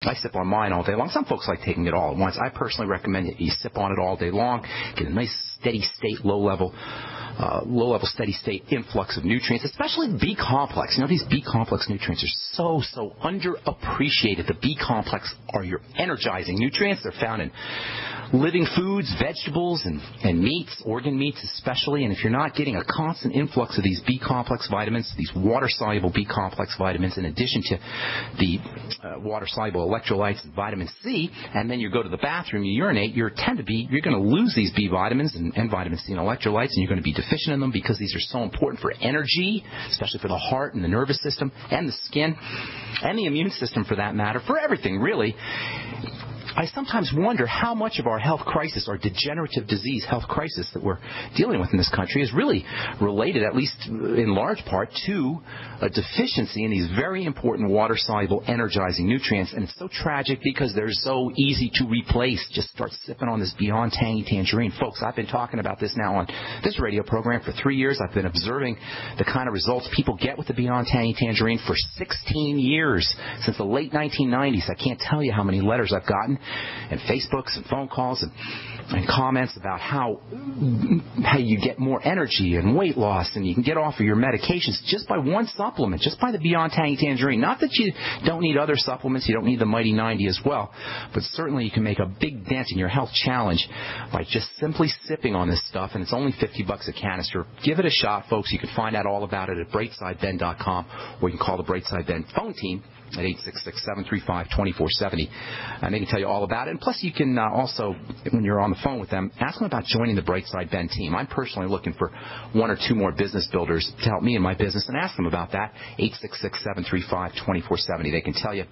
I sip on mine all day long. Some folks like taking it all at once. I personally recommend that you sip on it all day long, get a nice steady state, low-level steady state influx of nutrients, especially the B complex. You know, these B complex nutrients are so underappreciated. The B complex are your energizing nutrients. They're found in living foods, vegetables, and meats, organ meats especially. And if you're not getting a constant influx of these B complex vitamins, these water-soluble B complex vitamins, in addition to the water-soluble electrolytes and vitamin C, and then you go to the bathroom, you urinate, you're going to lose these B vitamins and vitamin C and electrolytes, and you're going to be deficient in them because these are so important for energy, especially for the heart and the nervous system and the skin and the immune system for that matter, for everything really. I sometimes wonder how much of our health crisis, our degenerative disease health crisis that we're dealing with in this country is really related, at least in large part, to a deficiency in these very important water-soluble energizing nutrients. And it's so tragic because they're so easy to replace. Just start sipping on this Beyond Tangy Tangerine. Folks, I've been talking about this now on this radio program for 3 years. I've been observing the kind of results people get with the Beyond Tangy Tangerine for 16 years, since the late 1990s. I can't tell you how many letters I've gotten and Facebooks and phone calls and comments about how you get more energy and weight loss and you can get off of your medications just by one supplement, just by the Beyond Tangy Tangerine. Not that you don't need other supplements, you don't need the Mighty 90 as well, but certainly you can make a big dent in your health challenge by just simply sipping on this stuff, and it's only $50 a canister. Give it a shot, folks. You can find out all about it at BrightsideBen.com, or you can call the Brightside Ben phone team at 866-735-2470, and they can tell you all about it. And plus, you can also, when you're on the phone with them, ask them about joining the Brightside Ben team. I'm personally looking for 1 or 2 more business builders to help me in my business, and ask them about that. 866-735-2470. They can tell you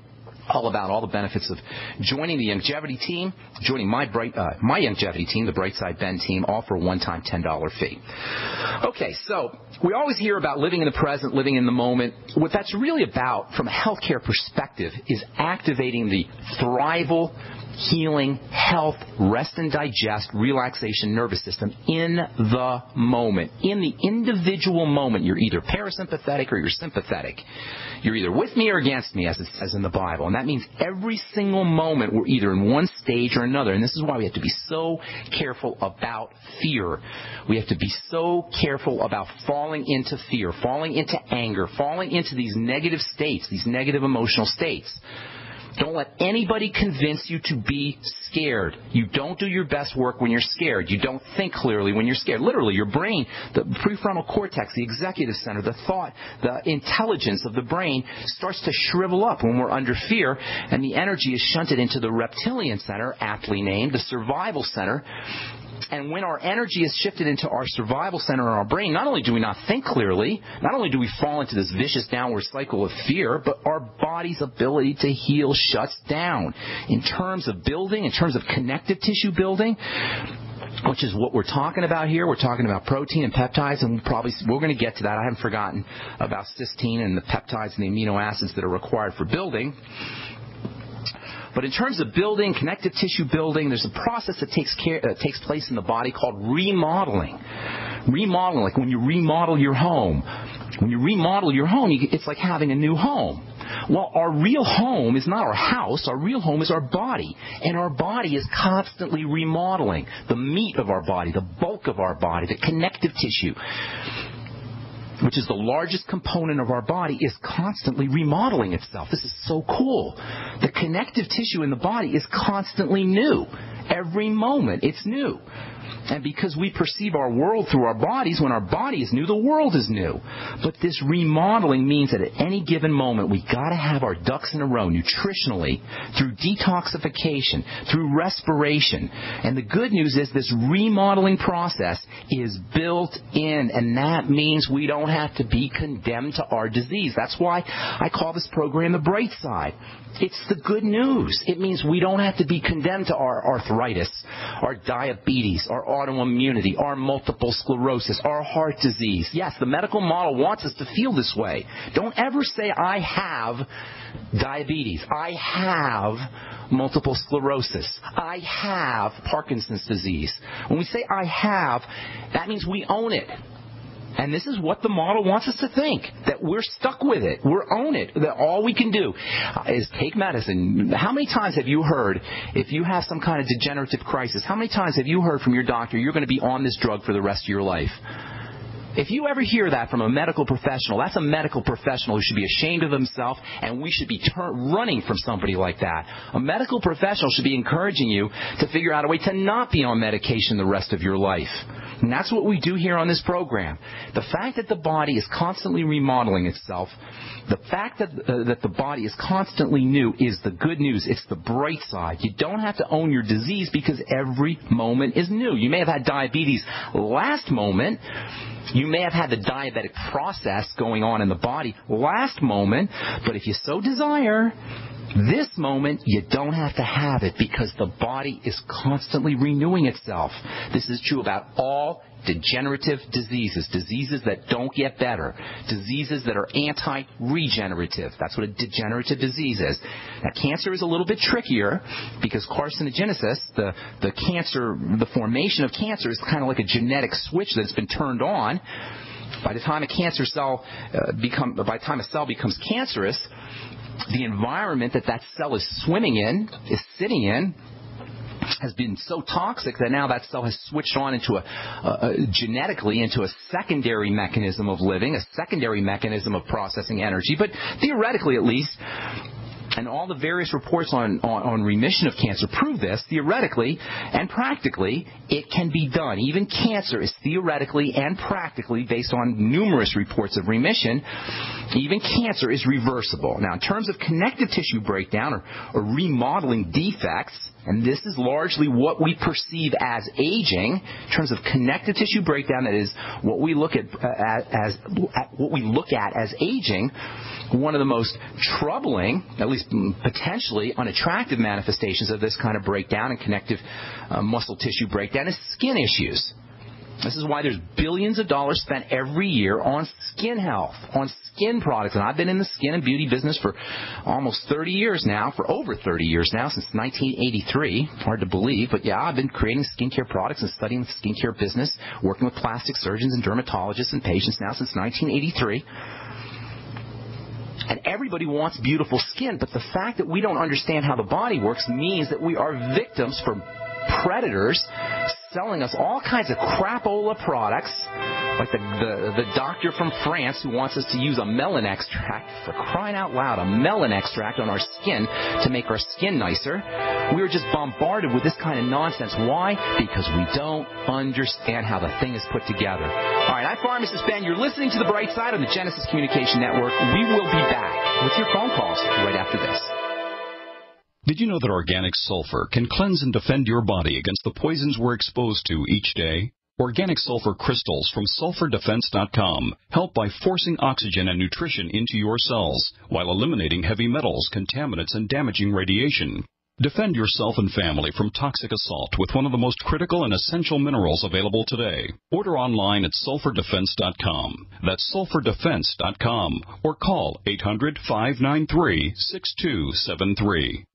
all about all the benefits of joining the longevity team, joining my longevity team, the Brightside Ben team, all for a one-time $10 fee. Okay, so we always hear about living in the present, living in the moment. What that's really about, from a healthcare perspective, is activating the thrival, healing, health, rest and digest, relaxation nervous system in the moment. In the individual moment, you're either parasympathetic or you're sympathetic. You're either with me or against me, as in the Bible. And that means every single moment we're either in one stage or another. And this is why we have to be so careful about fear. We have to be so careful about falling into fear, falling into anger, falling into these negative states, these negative emotional states. Don't let anybody convince you to be scared. You don't do your best work when you're scared. You don't think clearly when you're scared. Literally, your brain, the prefrontal cortex, the executive center, the thought, the intelligence of the brain starts to shrivel up when we're under fear, and the energy is shunted into the reptilian center, aptly named, the survival center. And when our energy is shifted into our survival center in our brain, not only do we not think clearly, not only do we fall into this vicious downward cycle of fear, but our body's ability to heal shuts down. In terms of building, in terms of connective tissue building, which is what we're talking about here. We're talking about protein and peptides, and we're going to get to that. I haven't forgotten about cysteine and the peptides and the amino acids that are required for building. But in terms of building, connective tissue building, there's a process that takes place in the body called remodeling. Remodeling, like when you remodel your home. When you remodel your home, it's like having a new home. Well, our real home is not our house. Our real home is our body. And our body is constantly remodeling. The meat of our body, the bulk of our body, the connective tissue, which is the largest component of our body, is constantly remodeling itself. This is so cool. The connective tissue in the body is constantly new. Every moment it's new. And because we perceive our world through our bodies, when our body is new, the world is new. But this remodeling means that at any given moment, we got to have our ducks in a row nutritionally, through detoxification, through respiration. And the good news is this remodeling process is built in, and that means we don't have to be condemned to our disease. That's why I call this program the Bright Side. It's the good news. It means we don't have to be condemned to our arthritis, our diabetes, our autoimmunity, our multiple sclerosis, our heart disease. Yes, the medical model wants us to feel this way. Don't ever say, I have diabetes. I have multiple sclerosis. I have Parkinson's disease. When we say I have, that means we own it. And this is what the model wants us to think, that we're stuck with it, we're own it, that all we can do is take medicine. How many times have you heard, if you have some kind of degenerative crisis, how many times have you heard from your doctor, you're going to be on this drug for the rest of your life? If you ever hear that from a medical professional, that's a medical professional who should be ashamed of himself, and we should be running from somebody like that. A medical professional should be encouraging you to figure out a way to not be on medication the rest of your life. And that's what we do here on this program. The fact that the body is constantly remodeling itself, the fact that the body is constantly new is the good news. It's the bright side. You don't have to own your disease because every moment is new. You may have had diabetes last moment. You may have had the diabetic process going on in the body last moment, but if you so desire, this moment, you don't have to have it because the body is constantly renewing itself. This is true about all degenerative diseases, diseases that don't get better, diseases that are anti-regenerative. That's what a degenerative disease is. Now, cancer is a little bit trickier because carcinogenesis, the cancer, the formation of cancer is kind of like a genetic switch that's been turned on. By the time a cancer cell by the time a cell becomes cancerous, the environment that cell is swimming in, is sitting in, has been so toxic that now that cell has switched on into genetically into a secondary mechanism of living, a secondary mechanism of processing energy. But theoretically, at least, and all the various reports on remission of cancer prove this, theoretically and practically, it can be done. Even cancer is theoretically and practically, based on numerous reports of remission, even cancer is reversible. Now, in terms of connective tissue breakdown or remodeling defects, and this is largely what we perceive as aging, in terms of connective tissue breakdown, that is what we look at as aging. One of the most troubling, at least potentially unattractive manifestations of this kind of breakdown and connective muscle tissue breakdown is skin issues. This is why there's billions of dollars spent every year on skin health, on skin products. And I've been in the skin and beauty business for almost 30 years now, for over 30 years now, since 1983. Hard to believe, but yeah, I've been creating skincare products and studying the skincare business, working with plastic surgeons and dermatologists and patients now since 1983. And everybody wants beautiful skin, but the fact that we don't understand how the body works means that we are victims for predators selling us all kinds of crapola products, like the doctor from France who wants us to use a melon extract, for crying out loud, a melon extract on our skin to make our skin nicer. We are just bombarded with this kind of nonsense. Why? Because we don't understand how the thing is put together. All right, I'm Pharmacist Ben. You're listening to The Bright Side on the Genesis Communication Network. We will be back with your phone calls right after this. Did you know that organic sulfur can cleanse and defend your body against the poisons we're exposed to each day? Organic sulfur crystals from sulfurdefense.com help by forcing oxygen and nutrition into your cells while eliminating heavy metals, contaminants, and damaging radiation. Defend yourself and family from toxic assault with one of the most critical and essential minerals available today. Order online at sulfurdefense.com. That's sulfurdefense.com, or call 800-593-6273.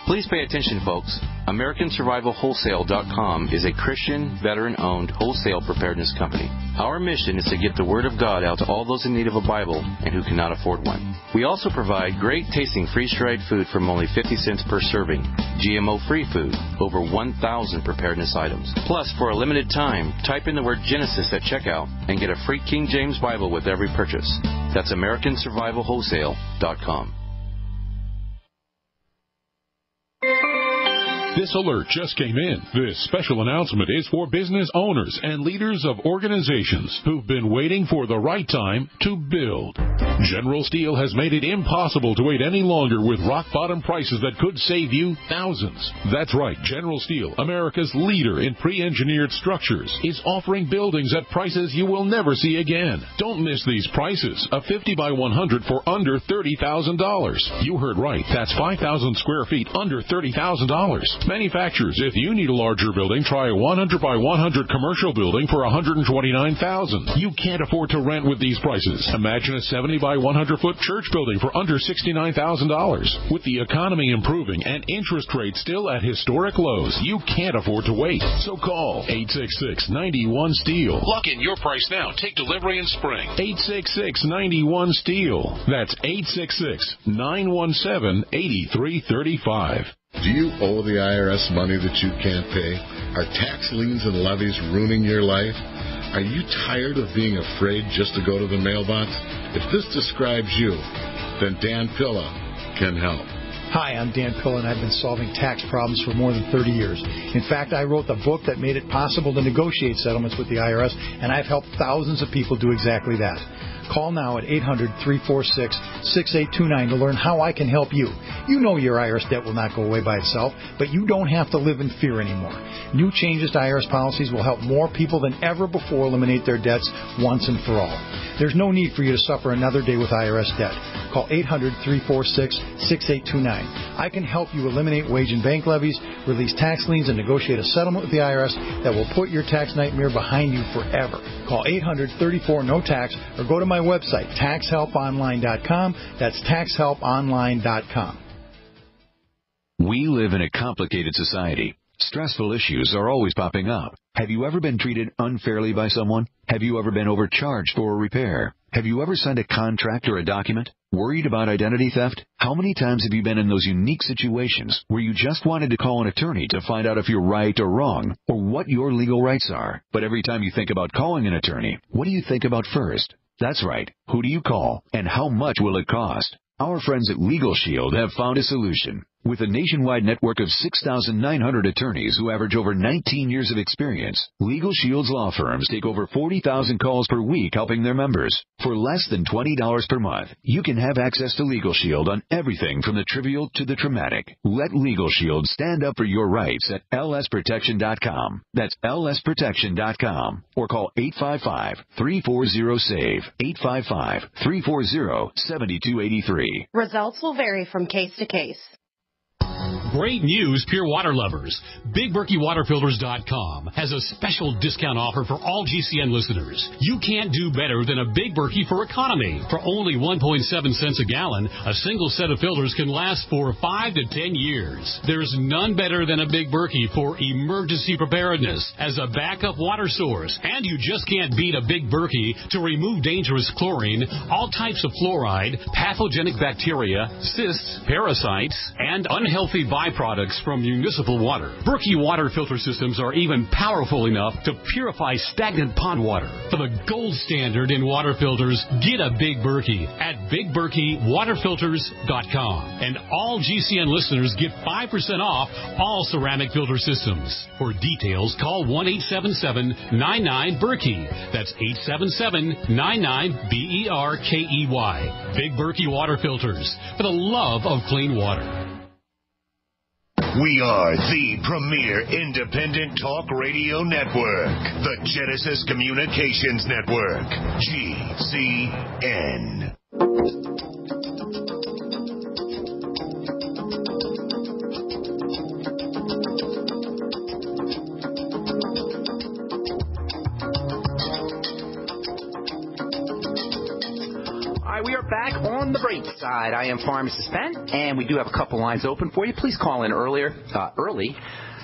Please pay attention, folks. AmericanSurvivalWholesale.com is a Christian, veteran-owned wholesale preparedness company. Our mission is to get the Word of God out to all those in need of a Bible and who cannot afford one. We also provide great tasting freeze-dried food from only 50 cents per serving, GMO-free food, over 1,000 preparedness items. Plus, for a limited time, type in the word Genesis at checkout and get a free King James Bible with every purchase. That's AmericanSurvivalWholesale.com. This alert just came in. This special announcement is for business owners and leaders of organizations who've been waiting for the right time to build. General Steel has made it impossible to wait any longer with rock-bottom prices that could save you thousands. That's right. General Steel, America's leader in pre-engineered structures, is offering buildings at prices you will never see again. Don't miss these prices. A 50 by 100 for under $30,000. You heard right. That's 5,000 square feet under $30,000. Manufacturers, if you need a larger building, try a 100 by 100 commercial building for $129,000. You can't afford to rent with these prices. Imagine a 70 by 100-foot church building for under $69,000. With the economy improving and interest rates still at historic lows, you can't afford to wait. So call 866-91-STEEL. Lock in your price now. Take delivery in spring. 866-91-STEEL. That's 866-917-8335. Do you owe the IRS money that you can't pay? Are tax liens and levies ruining your life? Are you tired of being afraid just to go to the mailbox? If this describes you, then Dan Pilla can help. Hi, I'm Dan Pilla, and I've been solving tax problems for more than 30 years. In fact, I wrote the book that made it possible to negotiate settlements with the IRS, and I've helped thousands of people do exactly that. Call now at 800-346-6829 to learn how I can help you. You know your IRS debt will not go away by itself, but you don't have to live in fear anymore. New changes to IRS policies will help more people than ever before eliminate their debts once and for all. There's no need for you to suffer another day with IRS debt. Call 800-346-6829. I can help you eliminate wage and bank levies, release tax liens, and negotiate a settlement with the IRS that will put your tax nightmare behind you forever. Call 800-34-NO-TAX or go to my website, taxhelponline.com. That's taxhelponline.com. We live in a complicated society. Stressful issues are always popping up. Have you ever been treated unfairly by someone? Have you ever been overcharged for a repair? Have you ever signed a contract or a document? Worried about identity theft? How many times have you been in those unique situations where you just wanted to call an attorney to find out if you're right or wrong, or what your legal rights are? But every time you think about calling an attorney, what do you think about first? That's right. Who do you call, and how much will it cost? Our friends at Legal Shield have found a solution. With a nationwide network of 6,900 attorneys who average over 19 years of experience, Legal Shield's law firms take over 40,000 calls per week helping their members. For less than $20 per month, you can have access to Legal Shield on everything from the trivial to the traumatic. Let Legal Shield stand up for your rights at lsprotection.com. That's lsprotection.com. Or call 855-340-SAVE, 855-340-7283. Results will vary from case to case. Great news, pure water lovers. BigBerkeyWaterFilters.com has a special discount offer for all GCN listeners. You can't do better than a Big Berkey for economy. For only 1.7 cents a gallon, a single set of filters can last for 5 to 10 years. There's none better than a Big Berkey for emergency preparedness as a backup water source. And you just can't beat a Big Berkey to remove dangerous chlorine, all types of fluoride, pathogenic bacteria, cysts, parasites, and unhealthy byproducts from municipal water. Berkey water filter systems are even powerful enough to purify stagnant pond water. For the gold standard in water filters, get a Big Berkey at BigBerkeyWaterFilters.com. And all GCN listeners get 5% off all ceramic filter systems. For details, call 1-877-99-BERKEY. That's 877-99-BERKEY. Big Berkey Water Filters, for the love of clean water. We are the premier independent talk radio network, the Genesis Communications Network, GCN. We are back on the Brightside. I am Pharmacist Ben, and we do have a couple lines open for you. Please call in early,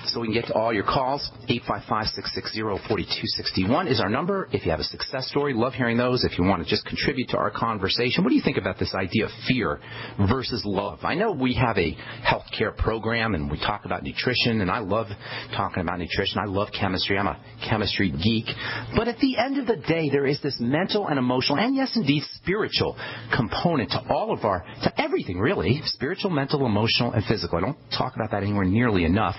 so we can get to all your calls. 855-660-4261 is our number. If you have a success story, love hearing those. If you want to just contribute to our conversation, what do you think about this idea of fear versus love? I know we have a healthcare program, and we talk about nutrition, and I love talking about nutrition. I love chemistry. I'm a chemistry geek. But at the end of the day, there is this mental and emotional, and yes, indeed, spiritual component to all of to everything, really. Spiritual, mental, emotional, and physical. I don't talk about that anywhere nearly enough.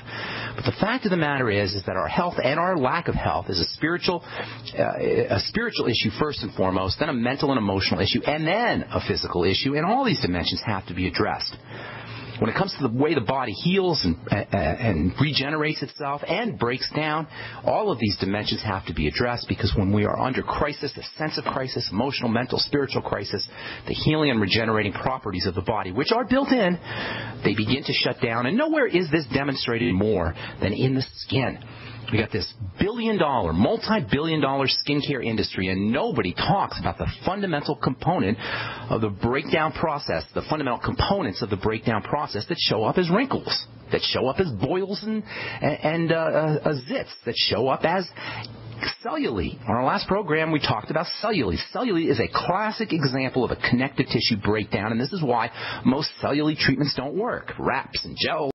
But the fact of the matter is that our health and our lack of health is a spiritual issue first and foremost, then a mental and emotional issue, and then a physical issue, and all these dimensions have to be addressed. when it comes to the way the body heals and regenerates itself and breaks down, all of these dimensions have to be addressed, because when we are under crisis, a sense of crisis, emotional, mental, spiritual crisis, the healing and regenerating properties of the body, which are built in, they begin to shut down. And nowhere is this demonstrated more than in the skin. We got this billion-dollar, multi-billion-dollar skincare industry, and nobody talks about the fundamental component of the breakdown process, the fundamental components of the breakdown process that show up as wrinkles, that show up as boils and zits, that show up as cellulite. On our last program, we talked about cellulite. Cellulite is a classic example of a connective tissue breakdown, and this is why most cellulite treatments don't work. Wraps and gels